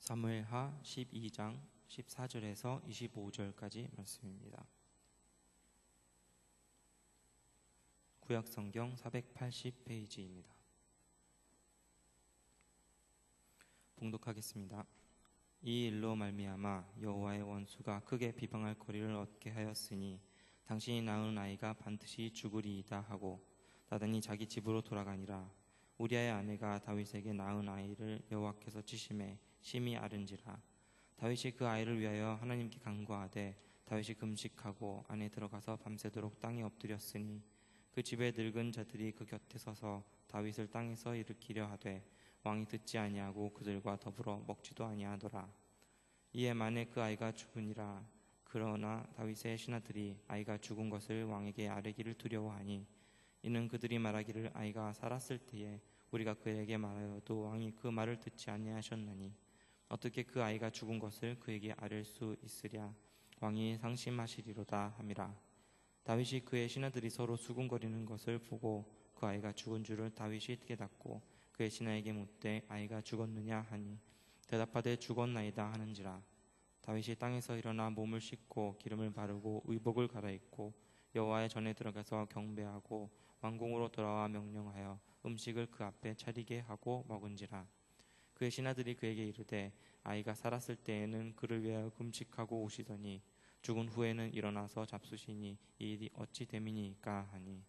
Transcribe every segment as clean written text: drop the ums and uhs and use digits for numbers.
사무엘하 12장 14절에서 25절까지 말씀입니다. 구약성경 480페이지입니다. 봉독하겠습니다. 이 일로 말미암아 여호와의 원수가 크게 비방할 거리를 얻게 하였으니 당신이 낳은 아이가 반드시 죽으리이다 하고 나단이 자기 집으로 돌아가니라. 우리아의 아내가 다윗에게 낳은 아이를 여호와께서 치심에 심히 앓은지라. 다윗이 그 아이를 위하여 하나님께 간구하되 다윗이 금식하고 안에 들어가서 밤새도록 땅에 엎드렸으니 그 집의 늙은 자들이 그 곁에 서서 다윗을 땅에서 일으키려 하되 왕이 듣지 아니하고 그들과 더불어 먹지도 아니하더라. 이에 만에 그 아이가 죽으니라. 그러나 다윗의 신하들이 아이가 죽은 것을 왕에게 아뢰기를 두려워하니 이는 그들이 말하기를 아이가 살았을 때에 우리가 그에게 말하여도 왕이 그 말을 듣지 아니하셨나니 어떻게 그 아이가 죽은 것을 그에게 아뢰 수 있으랴. 왕이 상심하시리로다 함이라. 다윗이 그의 신하들이 서로 수군거리는 것을 보고 그 아이가 죽은 줄을 다윗이 깨닫고 그의 신하에게 묻되 아이가 죽었느냐 하니 대답하되 죽었나이다 하는지라. 다윗이 땅에서 일어나 몸을 씻고 기름을 바르고 의복을 갈아입고 여호와의 전에 들어가서 경배하고 왕궁으로 돌아와 명령하여 음식을 그 앞에 차리게 하고 먹은지라. 그의 신하들이 그에게 이르되 아이가 살았을 때에는 그를 위하여 금식하고 오시더니 죽은 후에는 일어나서 잡수시니 이 일이 어찌 됨이니까 하니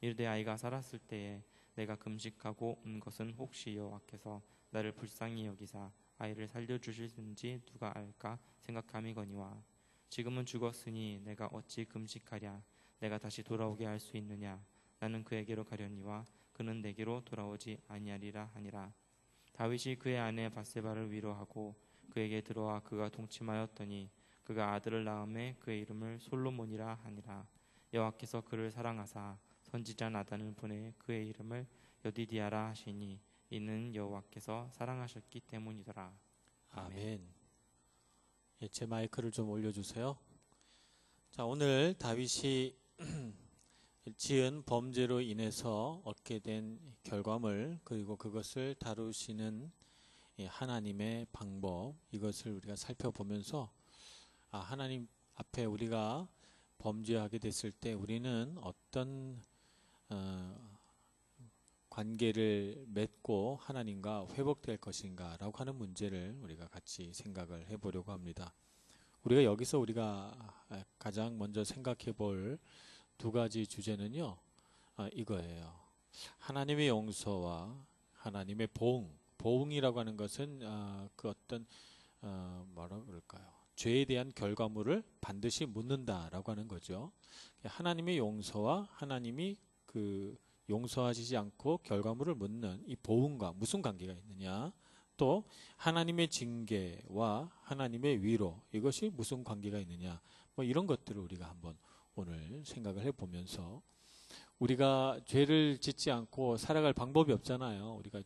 이르되 아이가 살았을 때에 내가 금식하고 온 것은 혹시 여호와께서 나를 불쌍히 여기사 아이를 살려주실는지 누가 알까 생각함이거니와 지금은 죽었으니 내가 어찌 금식하랴. 내가 다시 돌아오게 할 수 있느냐. 나는 그에게로 가려니와 그는 내게로 돌아오지 아니하리라 하니라. 다윗이 그의 아내 밧세바를 위로하고 그에게 들어와 그가 동침하였더니 그가 아들을 낳음에 그의 이름을 솔로몬이라 하니라. 여호와께서 그를 사랑하사 선지자 나단을 보내 그의 이름을 여디디아라 하시니 이는 여호와께서 사랑하셨기 때문이더라. 아멘. 예, 제 마이크를 좀 올려주세요. 자, 오늘 다윗이 지은 범죄로 인해서 얻게 된 결과물 그리고 그것을 다루시는 하나님의 방법, 이것을 우리가 살펴보면서 하나님 앞에 우리가 범죄하게 됐을 때 우리는 어떤 관계를 맺고 하나님과 회복될 것인가 라고 하는 문제를 우리가 같이 생각을 해보려고 합니다. 우리가 여기서 우리가 가장 먼저 생각해 볼 두 가지 주제는요, 이거예요. 하나님의 용서와 하나님의 보응이라고 하는 것은 그 어떤 뭐라 그럴까요? 죄에 대한 결과물을 반드시 묻는다라고 하는 거죠. 하나님의 용서와 하나님이 그 용서하시지 않고 결과물을 묻는 이 보응과 무슨 관계가 있느냐, 또 하나님의 징계와 하나님의 위로, 이것이 무슨 관계가 있느냐, 뭐 이런 것들을 우리가 한번 오늘 생각을 해보면서, 우리가 죄를 짓지 않고 살아갈 방법이 없잖아요. 우리가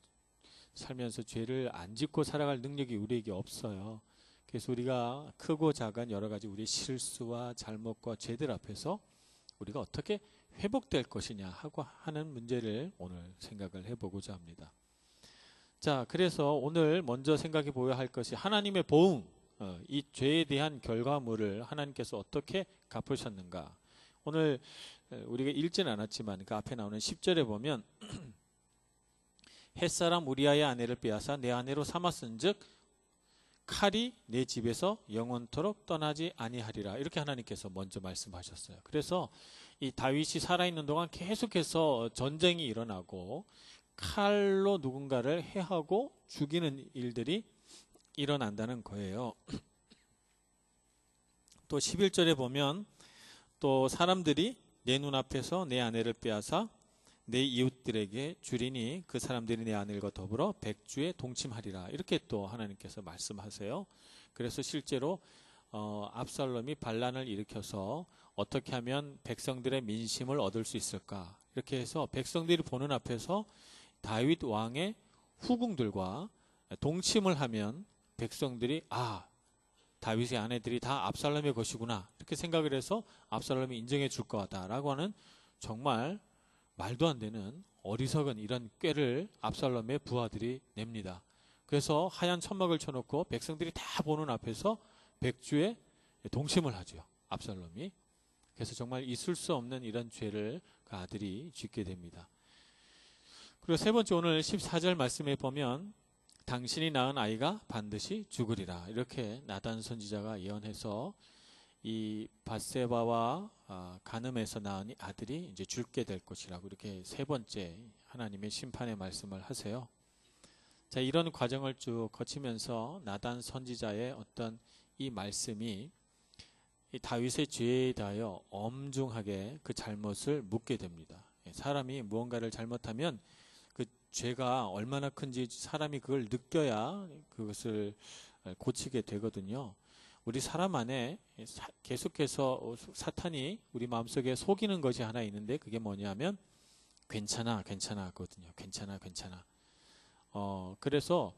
살면서 죄를 안 짓고 살아갈 능력이 우리에게 없어요. 그래서 우리가 크고 작은 여러 가지 우리의 실수와 잘못과 죄들 앞에서 우리가 어떻게 회복될 것이냐 하고 하는 문제를 오늘 생각을 해보고자 합니다. 자, 그래서 오늘 먼저 생각해 보아야 할 것이 하나님의 보응, 이 죄에 대한 결과물을 하나님께서 어떻게 갚으셨는가. 오늘 우리가 읽지는 않았지만 그 앞에 나오는 10절에 보면 햇사람 우리아의 아내를 빼앗아 내 아내로 삼았은즉 칼이 내 집에서 영원토록 떠나지 아니하리라, 이렇게 하나님께서 먼저 말씀하셨어요. 그래서 이 다윗이 살아있는 동안 계속해서 전쟁이 일어나고 칼로 누군가를 해하고 죽이는 일들이 일어난다는 거예요. 또 11절에 보면 또 사람들이 내 눈앞에서 내 아내를 빼앗아 내 이웃들에게 주리니 그 사람들이 내 아내과 더불어 백주에 동침하리라, 이렇게 또 하나님께서 말씀하세요. 그래서 실제로 압살롬이 반란을 일으켜서 어떻게 하면 백성들의 민심을 얻을 수 있을까, 이렇게 해서 백성들이 보는 앞에서 다윗 왕의 후궁들과 동침을 하면 백성들이 다윗의 아내들이 다 압살롬의 것이구나, 이렇게 생각을 해서 압살롬이 인정해 줄 거다라고 하는 정말 말도 안 되는 어리석은 이런 꾀를 압살롬의 부하들이 냅니다. 그래서 하얀 천막을 쳐놓고 백성들이 다 보는 앞에서 백주에 동침을 하죠. 압살롬이. 그래서 정말 있을 수 없는 이런 죄를 그 아들이 짓게 됩니다. 그리고 세 번째, 오늘 14절 말씀에 보면 당신이 낳은 아이가 반드시 죽으리라, 이렇게 나단 선지자가 예언해서 이 밧세바와 간음에서 낳은 아들이 이제 죽게 될 것이라고, 이렇게 세 번째 하나님의 심판의 말씀을 하세요. 자, 이런 과정을 쭉 거치면서 나단 선지자의 어떤 이 말씀이 이 다윗의 죄에 대하여 엄중하게 그 잘못을 묻게 됩니다. 사람이 무언가를 잘못하면 그 죄가 얼마나 큰지 사람이 그걸 느껴야 그것을 고치게 되거든요. 우리 사람 안에 계속해서 사탄이 우리 마음속에 속이는 것이 하나 있는데, 그게 뭐냐면 괜찮아, 괜찮아 거든요. 괜찮아, 괜찮아. 그래서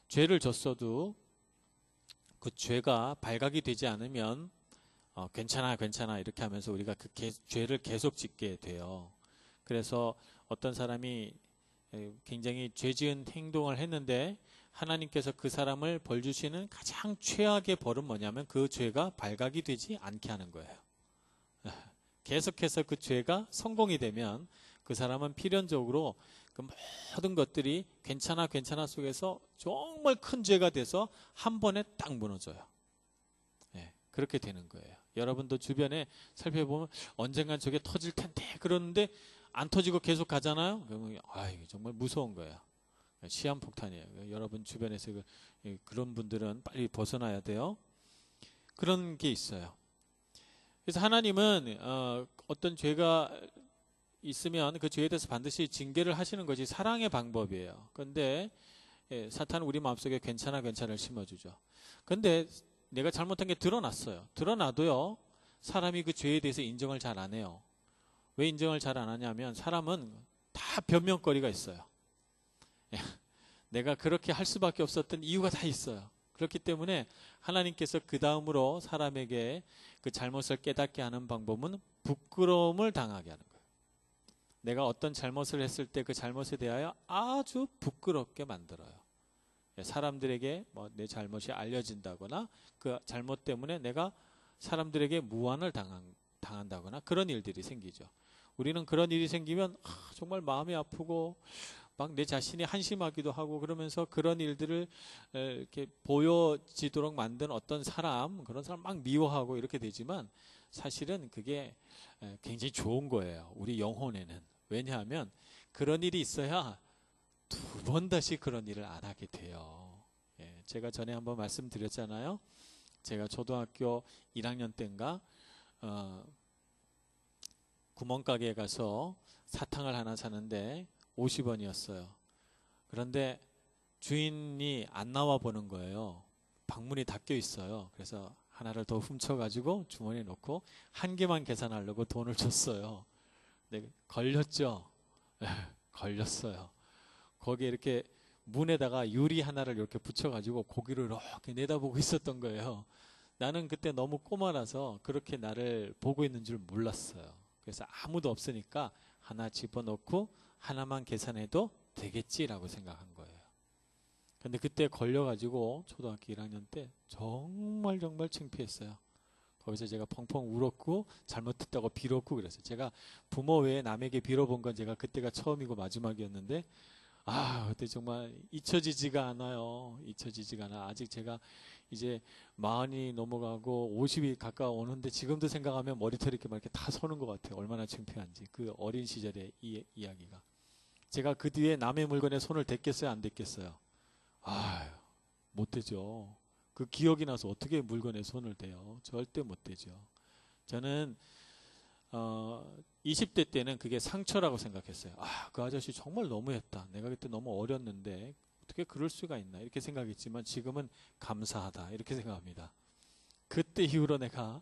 죄를 졌어도 그 죄가 발각이 되지 않으면 괜찮아, 괜찮아 이렇게 하면서 우리가 그 죄를 계속 짓게 돼요. 그래서 어떤 사람이 굉장히 죄 지은 행동을 했는데 하나님께서 그 사람을 벌 주시는 가장 최악의 벌은 뭐냐면 그 죄가 발각이 되지 않게 하는 거예요. 계속해서 그 죄가 성공이 되면 그 사람은 필연적으로 그 모든 것들이 괜찮아, 괜찮아 속에서 정말 큰 죄가 돼서 한 번에 딱 무너져요. 그렇게 되는 거예요. 여러분도 주변에 살펴보면 언젠간 저게 터질 텐데 그러는데 안 터지고 계속 가잖아요. 그러면 이게 정말 무서운 거예요. 시한폭탄이에요. 여러분 주변에서 그런 분들은 빨리 벗어나야 돼요. 그런 게 있어요. 그래서 하나님은 어떤 죄가 있으면 그 죄에 대해서 반드시 징계를 하시는 것이 사랑의 방법이에요. 그런데 사탄은 우리 마음속에 괜찮아, 괜찮아를 심어주죠. 그런데 내가 잘못한 게 드러났어요. 드러나도요, 사람이 그 죄에 대해서 인정을 잘 안 해요. 왜 인정을 잘 안 하냐면 사람은 다 변명거리가 있어요. 내가 그렇게 할 수밖에 없었던 이유가 다 있어요. 그렇기 때문에 하나님께서 그 다음으로 사람에게 그 잘못을 깨닫게 하는 방법은 부끄러움을 당하게 하는 거예요. 내가 어떤 잘못을 했을 때 그 잘못에 대하여 아주 부끄럽게 만들어요. 사람들에게 내 잘못이 알려진다거나 그 잘못 때문에 내가 사람들에게 무안을 당한다거나 그런 일들이 생기죠. 우리는 그런 일이 생기면 정말 마음이 아프고 막 내 자신이 한심하기도 하고, 그러면서 그런 일들을 이렇게 보여지도록 만든 어떤 사람, 그런 사람 막 미워하고 이렇게 되지만 사실은 그게 굉장히 좋은 거예요. 우리 영혼에는. 왜냐하면 그런 일이 있어야 두 번 다시 그런 일을 안 하게 돼요. 제가 전에 한번 말씀드렸잖아요. 제가 초등학교 1학년 때인가 구멍가게에 가서 사탕을 하나 사는데 50원이었어요. 그런데 주인이 안 나와 보는 거예요. 방문이 닫혀 있어요. 그래서 하나를 더 훔쳐가지고 주머니에 넣고 한 개만 계산하려고 돈을 줬어요. 근데 걸렸죠? 걸렸어요. 거기에 이렇게 문에다가 유리 하나를 이렇게 붙여가지고 고기를 이렇게 내다보고 있었던 거예요. 나는 그때 너무 꼬마라서 그렇게 나를 보고 있는 줄 몰랐어요. 그래서 아무도 없으니까 하나 집어넣고 하나만 계산해도 되겠지라고 생각한 거예요. 근데 그때 걸려가지고 초등학교 1학년 때 정말 창피했어요. 거기서 제가 펑펑 울었고 잘못했다고 빌었고 그랬어요. 제가 부모 외에 남에게 빌어본 건 제가 그때가 처음이고 마지막이었는데 그때 정말 잊혀지지가 않아요. 잊혀지지가 않아. 아직 제가 이제 40이 넘어가고 50이 가까워 오는데 지금도 생각하면 머리털이 이렇게 막 이렇게 다 서는 것 같아요. 얼마나 창피한지. 그 어린 시절의 이야기가. 제가 그 뒤에 남의 물건에 손을 댔겠어요? 안 댔겠어요? 못 대죠. 그 기억이 나서 어떻게 물건에 손을 대요? 절대 못 대죠. 저는 20대 때는 그게 상처라고 생각했어요. 그 아저씨 정말 너무했다. 내가 그때 너무 어렸는데 어떻게 그럴 수가 있나 이렇게 생각했지만 지금은 감사하다 이렇게 생각합니다. 그때 이후로 내가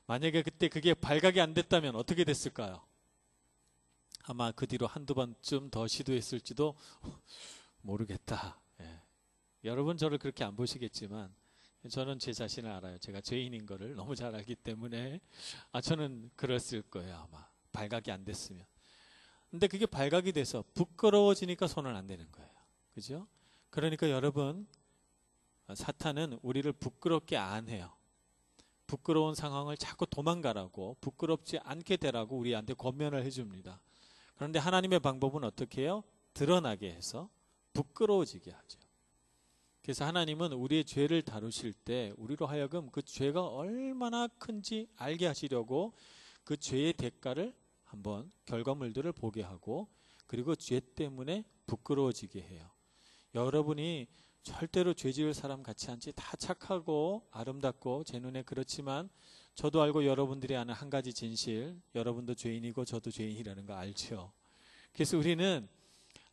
만약에 그때 그게 발각이 안 됐다면 어떻게 됐을까요? 아마 그 뒤로 한두 번쯤 더 시도했을지도 모르겠다. 여러분 저를 그렇게 안 보시겠지만 저는 제 자신을 알아요. 제가 죄인인 거를 너무 잘 알기 때문에 저는 그랬을 거예요. 아마 발각이 안 됐으면. 근데 그게 발각이 돼서 부끄러워지니까 손을 안 대는 거예요. 그죠? 그러니까 여러분, 사탄은 우리를 부끄럽게 안 해요. 부끄러운 상황을 자꾸 도망가라고, 부끄럽지 않게 되라고 우리한테 권면을 해줍니다. 그런데 하나님의 방법은 어떻게 해요? 드러나게 해서 부끄러워지게 하죠. 그래서 하나님은 우리의 죄를 다루실 때 우리로 하여금 그 죄가 얼마나 큰지 알게 하시려고 그 죄의 대가를 한번 결과물들을 보게 하고, 그리고 죄 때문에 부끄러워지게 해요. 여러분이 절대로 죄 지을 사람 같지 않지. 다 착하고 아름답고 제 눈에 그렇지만, 저도 알고 여러분들이 아는 한 가지 진실, 여러분도 죄인이고 저도 죄인이라는 거 알죠. 그래서 우리는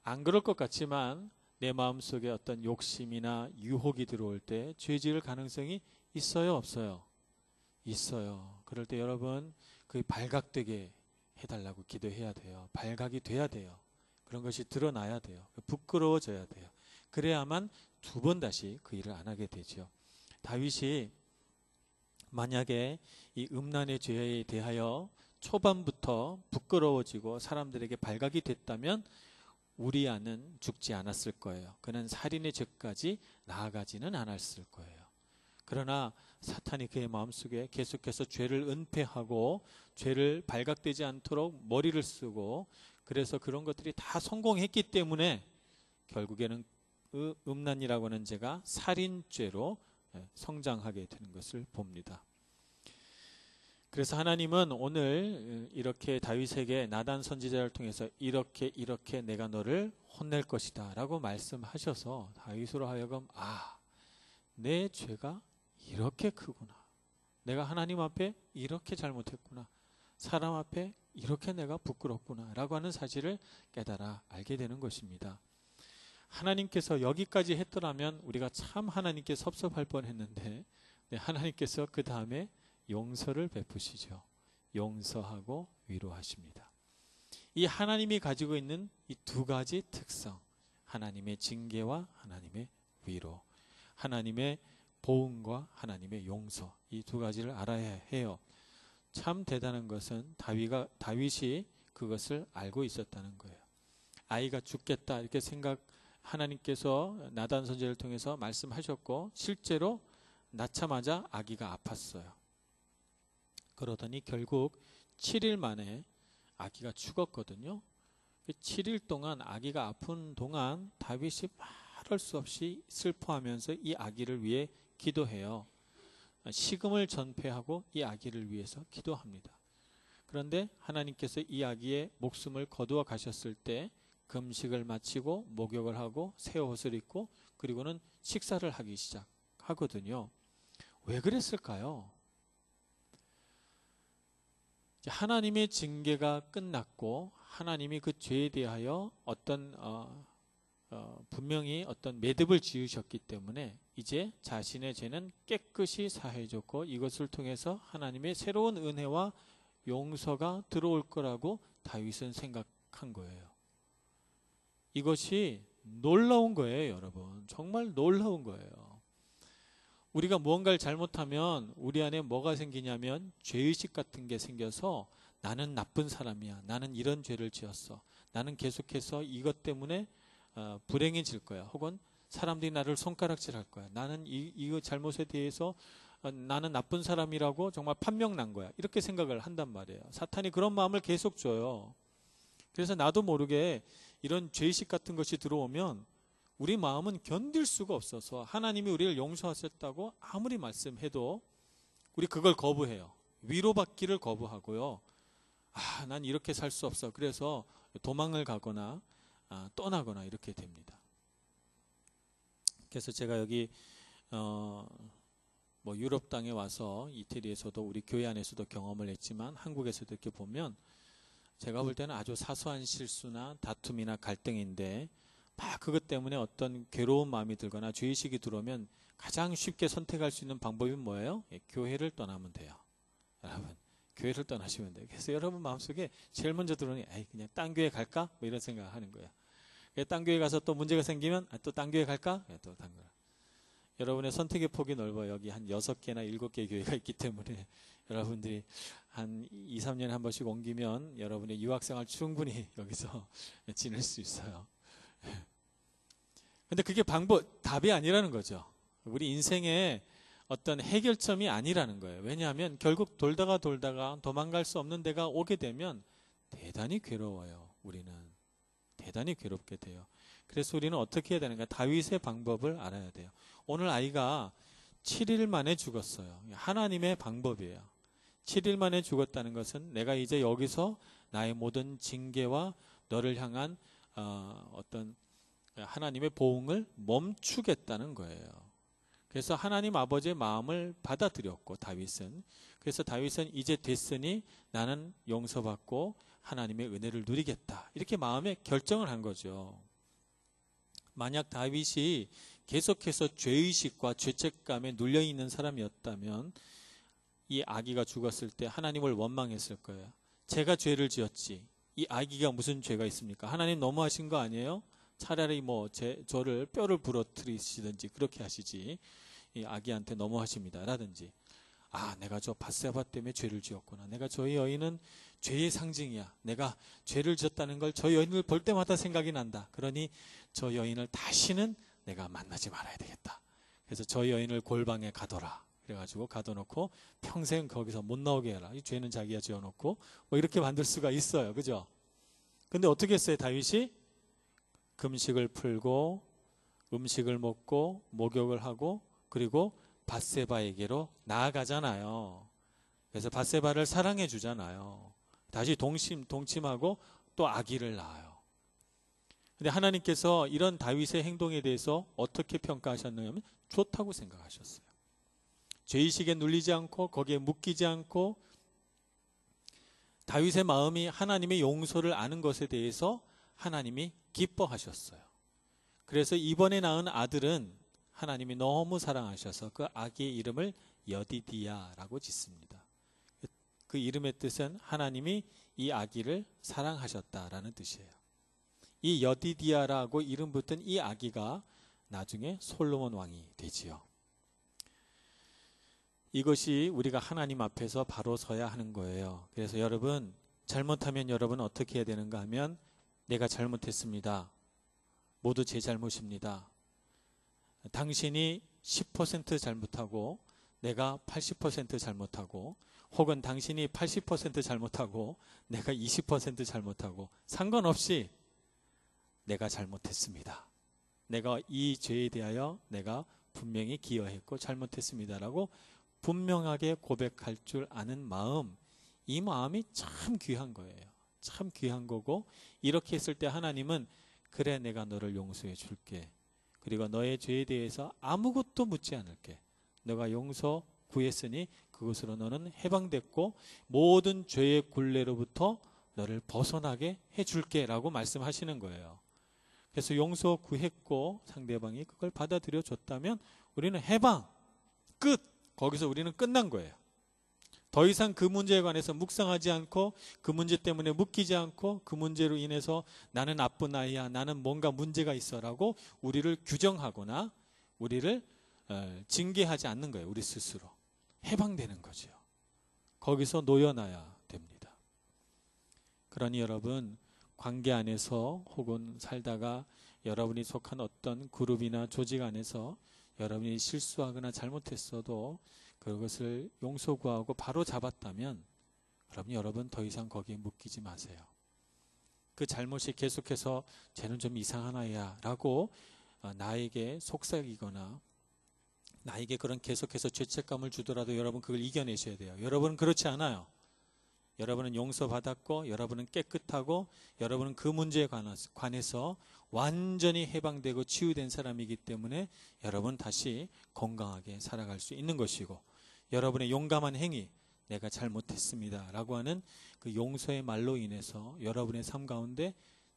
안 그럴 것 같지만 내 마음속에 어떤 욕심이나 유혹이 들어올 때 죄 지을 가능성이 있어요, 없어요? 있어요. 그럴 때 여러분, 그 발각되게 해달라고 기도해야 돼요. 발각이 돼야 돼요. 그런 것이 드러나야 돼요. 부끄러워져야 돼요. 그래야만 두 번 다시 그 일을 안 하게 되죠. 다윗이 만약에 이 음란의 죄에 대하여 초반부터 부끄러워지고 사람들에게 발각이 됐다면 우리아는 죽지 않았을 거예요. 그는 살인의 죄까지 나아가지는 않았을 거예요. 그러나 사탄이 그의 마음속에 계속해서 죄를 은폐하고 죄를 발각되지 않도록 머리를 쓰고, 그래서 그런 것들이 다 성공했기 때문에 결국에는 음란이라고 하는 죄가 살인죄로 성장하게 되는 것을 봅니다. 그래서 하나님은 오늘 이렇게 다윗에게 나단 선지자를 통해서 이렇게 내가 너를 혼낼 것이다 라고 말씀하셔서 다윗으로 하여금 내 죄가 이렇게 크구나, 내가 하나님 앞에 이렇게 잘못했구나, 사람 앞에 이렇게 내가 부끄럽구나 라고 하는 사실을 깨달아 알게 되는 것입니다. 하나님께서 여기까지 했더라면 우리가 참 하나님께 섭섭할 뻔했는데, 하나님께서 그 다음에 용서를 베푸시죠. 용서하고 위로하십니다. 이 하나님이 가지고 있는 이 두 가지 특성, 하나님의 징계와 하나님의 위로, 하나님의 보응과 하나님의 용서, 이 두 가지를 알아야 해요. 참 대단한 것은 다윗이 그것을 알고 있었다는 거예요. 아이가 죽겠다 이렇게 하나님께서 나단 선지자를 통해서 말씀하셨고, 실제로 낳자마자 아기가 아팠어요. 그러더니 결국 7일 만에 아기가 죽었거든요. 7일 동안 아기가 아픈 동안 다윗이 말할 수 없이 슬퍼하면서 이 아기를 위해 기도해요. 식음을 전폐하고 이 아기를 위해서 기도합니다. 그런데 하나님께서 이 아기의 목숨을 거두어 가셨을 때 금식을 마치고 목욕을 하고 새 옷을 입고 그리고는 식사를 하기 시작하거든요. 왜 그랬을까요? 하나님의 징계가 끝났고 하나님이 그 죄에 대하여 어떤 분명히 어떤 매듭을 지으셨기 때문에 이제 자신의 죄는 깨끗이 사해졌고 이것을 통해서 하나님의 새로운 은혜와 용서가 들어올 거라고 다윗은 생각한 거예요. 이것이 놀라운 거예요, 여러분. 정말 놀라운 거예요. 우리가 무언가를 잘못하면 우리 안에 뭐가 생기냐면 죄의식 같은 게 생겨서 나는 나쁜 사람이야, 나는 이런 죄를 지었어, 나는 계속해서 이것 때문에 불행해질 거야, 혹은 사람들이 나를 손가락질할 거야, 나는 이 잘못에 대해서 나는 나쁜 사람이라고 정말 판명 난 거야, 이렇게 생각을 한단 말이에요. 사탄이 그런 마음을 계속 줘요. 그래서 나도 모르게 이런 죄의식 같은 것이 들어오면 우리 마음은 견딜 수가 없어서 하나님이 우리를 용서하셨다고 아무리 말씀해도 우리 그걸 거부해요. 위로받기를 거부하고요. 난 이렇게 살 수 없어. 그래서 도망을 가거나 떠나거나 이렇게 됩니다. 그래서 제가 여기 유럽 땅에 와서 이태리에서도 우리 교회 안에서도 경험을 했지만 한국에서도 이렇게 보면 제가 볼 때는 아주 사소한 실수나 다툼이나 갈등인데 막 그것 때문에 어떤 괴로운 마음이 들거나 죄의식이 들어오면 가장 쉽게 선택할 수 있는 방법이 뭐예요? 교회를 떠나면 돼요. 여러분, 교회를 떠나시면 돼요. 그래서 여러분 마음속에 제일 먼저 들어오는 게 그냥 딴 교회 갈까? 이런 생각을 하는 거예요. 딴 교회 가서 또 문제가 생기면 또 딴 교회 갈까? 또 딴 교회. 여러분의 선택의 폭이 넓어요. 여기 한 6개나 7개 교회가 있기 때문에 여러분들이 한 2, 3년에 한 번씩 옮기면 여러분의 유학생활 충분히 여기서 지낼 수 있어요. 근데 그게 답이 아니라는 거죠. 우리 인생의 어떤 해결점이 아니라는 거예요. 왜냐하면 결국 돌다가 도망갈 수 없는 데가 오게 되면 대단히 괴로워요. 우리는 대단히 괴롭게 돼요. 그래서 우리는 어떻게 해야 되는가? 다윗의 방법을 알아야 돼요. 오늘 아이가 7일 만에 죽었어요. 하나님의 방법이에요. 7일 만에 죽었다는 것은 내가 이제 여기서 나의 모든 징계와 너를 향한 어떤 하나님의 보응을 멈추겠다는 거예요. 그래서 하나님 아버지의 마음을 받아들였고 그래서 다윗은 이제 됐으니 나는 용서받고 하나님의 은혜를 누리겠다. 이렇게 마음에 결정을 한 거죠. 만약 다윗이 계속해서 죄의식과 죄책감에 눌려있는 사람이었다면 이 아기가 죽었을 때 하나님을 원망했을 거예요. 제가 죄를 지었지. 이 아기가 무슨 죄가 있습니까? 하나님 너무하신 거 아니에요? 차라리 저를 뼈를 부러뜨리시든지 그렇게 하시지. 이 아기한테 너무하십니다. 라든지. 내가 저 밧세바 때문에 죄를 지었구나. 내가 저 여인은 죄의 상징이야. 내가 죄를 지었다는 걸 저 여인을 볼 때마다 생각이 난다. 그러니 저 여인을 다시는 내가 만나지 말아야 되겠다. 그래서 저 여인을 골방에 가둬라. 그래가지고 가둬놓고 평생 거기서 못 나오게 해라. 이 죄는 자기가 지어놓고 뭐 이렇게 만들 수가 있어요. 그죠? 근데 어떻게 했어요? 다윗이 금식을 풀고 음식을 먹고 목욕을 하고 그리고 밧세바에게로 나아가잖아요. 그래서 밧세바를 사랑해 주잖아요. 다시 동침하고 또 아기를 낳아요. 근데 하나님께서 이런 다윗의 행동에 대해서 어떻게 평가하셨냐면 좋다고 생각하셨어요. 죄의식에 눌리지 않고 거기에 묶이지 않고 다윗의 마음이 하나님의 용서를 아는 것에 대해서 하나님이 기뻐하셨어요. 그래서 이번에 낳은 아들은 하나님이 너무 사랑하셔서 그 아기의 이름을 여디디야라고 짓습니다. 그 이름의 뜻은 하나님이 이 아기를 사랑하셨다라는 뜻이에요. 이 여디디야라고 이름 붙은 이 아기가 나중에 솔로몬 왕이 되지요. 이것이 우리가 하나님 앞에서 바로 서야 하는 거예요. 그래서 여러분, 잘못하면 여러분은 어떻게 해야 되는가 하면 내가 잘못했습니다. 모두 제 잘못입니다. 당신이 10% 잘못하고 내가 80% 잘못하고 혹은 당신이 80% 잘못하고 내가 20% 잘못하고 상관없이 내가 잘못했습니다. 내가 이 죄에 대하여 내가 분명히 기여했고 잘못했습니다라고 분명하게 고백할 줄 아는 마음, 이 마음이 참 귀한 거예요. 참 귀한 거고 이렇게 했을 때 하나님은 그래 내가 너를 용서해 줄게. 그리고 너의 죄에 대해서 아무것도 묻지 않을게. 너가 용서 구했으니 그것으로 너는 해방됐고 모든 죄의 굴레로부터 너를 벗어나게 해줄게 라고 말씀하시는 거예요. 그래서 용서 구했고 상대방이 그걸 받아들여 줬다면 우리는 해방, 끝! 거기서 우리는 끝난 거예요. 더 이상 그 문제에 관해서 묵상하지 않고 그 문제 때문에 묶이지 않고 그 문제로 인해서 나는 나쁜 아이야, 나는 뭔가 문제가 있어라고 우리를 규정하거나 우리를 징계하지 않는 거예요. 우리 스스로. 해방되는 거죠. 거기서 놓여놔야 됩니다. 그러니 여러분, 관계 안에서 혹은 살다가 여러분이 속한 어떤 그룹이나 조직 안에서 여러분이 실수하거나 잘못했어도 그것을 용서 구하고 바로 잡았다면 그럼 여러분 더 이상 거기에 묶이지 마세요. 그 잘못이 계속해서 쟤는 좀 이상한 아이야 라고 나에게 속삭이거나 나에게 그런 계속해서 죄책감을 주더라도 여러분 그걸 이겨내셔야 돼요. 여러분은 그렇지 않아요. 여러분은 용서받았고 여러분은 깨끗하고 여러분은 그 문제에 관해서 완전히 해방되고 치유된 사람이기 때문에 여러분 다시 건강하게 살아갈 수 있는 것이고 여러분의 용감한 행위, 내가 잘못했습니다 라고 하는 그 용서의 말로 인해서 여러분의 삶 가운데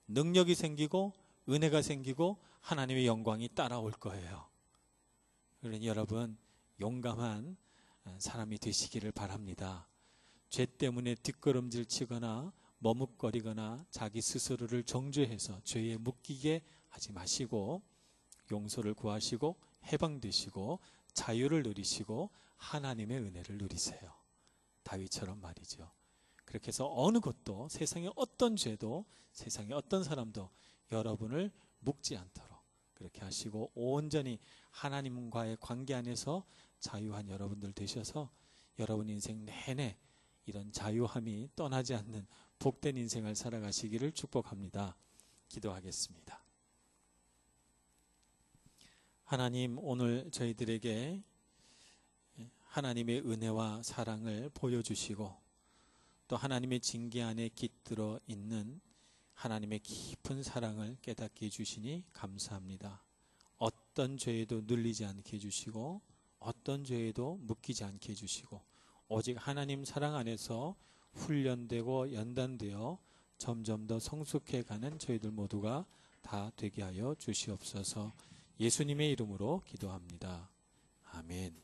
능력이 생기고 은혜가 생기고 하나님의 영광이 따라올 거예요. 그러니 여러분 용감한 사람이 되시기를 바랍니다. 죄 때문에 뒷걸음질 치거나 머뭇거리거나 자기 스스로를 정죄해서 죄에 묶이게 하지 마시고 용서를 구하시고 해방되시고 자유를 누리시고 하나님의 은혜를 누리세요. 다윗처럼 말이죠. 그렇게 해서 어느 것도 세상의 어떤 죄도 세상의 어떤 사람도 여러분을 묶지 않도록 그렇게 하시고 온전히 하나님과의 관계 안에서 자유한 여러분들 되셔서 여러분 인생 내내 이런 자유함이 떠나지 않는 복된 인생을 살아가시기를 축복합니다. 기도하겠습니다. 하나님, 오늘 저희들에게 하나님의 은혜와 사랑을 보여주시고 또 하나님의 징계 안에 깃들어 있는 하나님의 깊은 사랑을 깨닫게 해주시니 감사합니다. 어떤 죄에도 눌리지 않게 해주시고 어떤 죄에도 묶이지 않게 해주시고 오직 하나님 사랑 안에서 훈련되고 연단되어 점점 더 성숙해가는 저희들 모두가 다 되게 하여 주시옵소서. 예수님의 이름으로 기도합니다. 아멘.